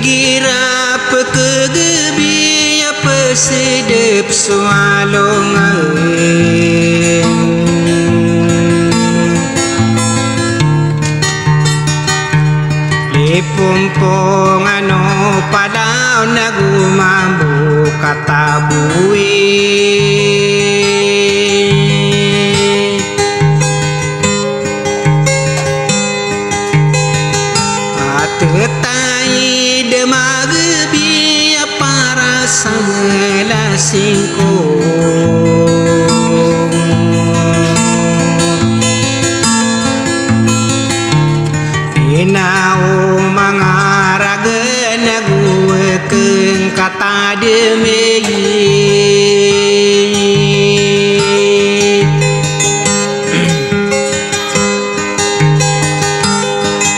Gira pekegebi apa sedep soalongan Lipumpong ano padaw nagumambu katabuwi Atetai demagebi para samela singkong Inau mangaraga naguwekeng kata demeyi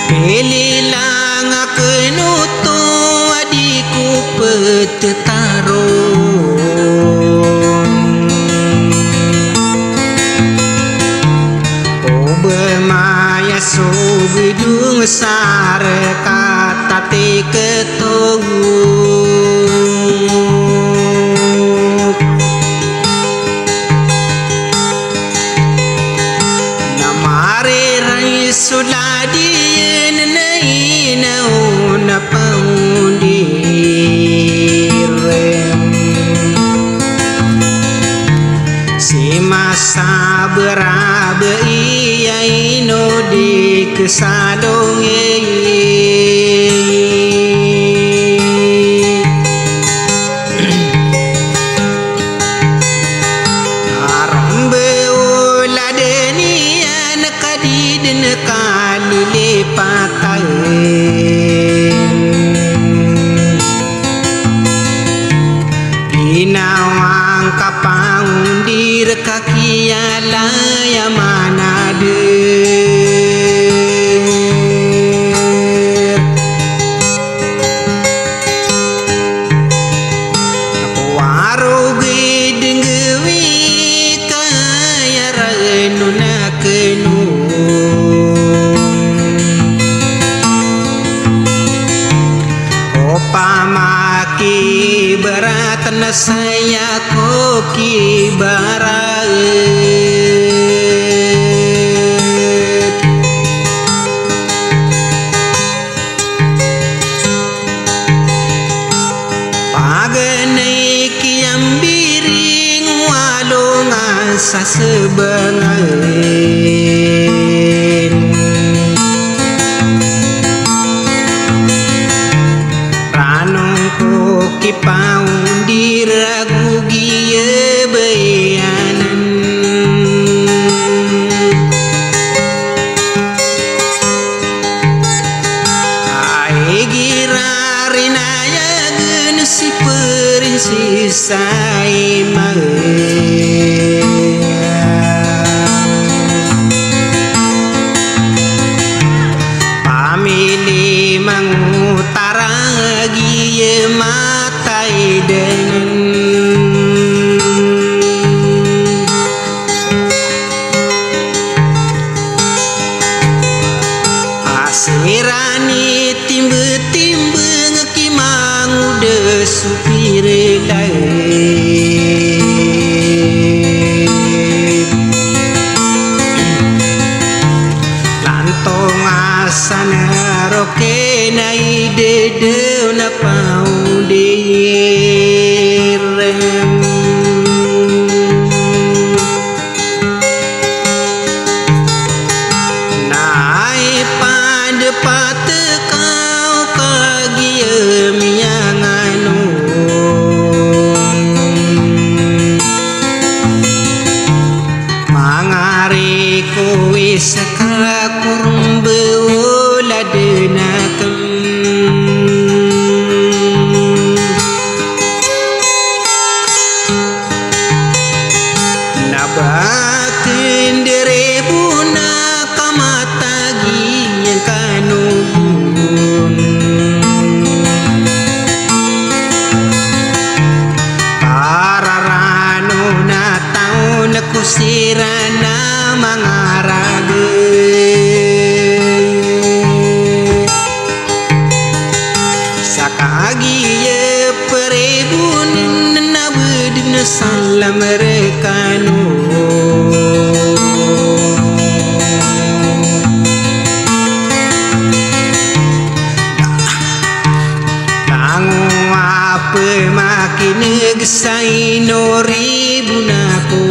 Pelilang kenuto adikku petetaron Obemaya sugedung sare kata te ketoguk Namare rai suladien nainau napaundirem Si masa berabe iya ino di kesadonge Arambe ula denian kadiden kali lepataen Inawang kapaundir kakiala ya manader Warugi denggewi kaya renuna kenung Opamaki berat na saya koki barat Paganay kiyam biring walongan sa sebengain Kipaun diragu giye bayanan Ai girarinaya gen si perinsi saimang Pamili mangutara giye matai denen Asirani timbe-timbe ngekimangu de supire kusirana mangarage sakagi ye perebunin nabudin salam rekanu makin gesai no ribu naku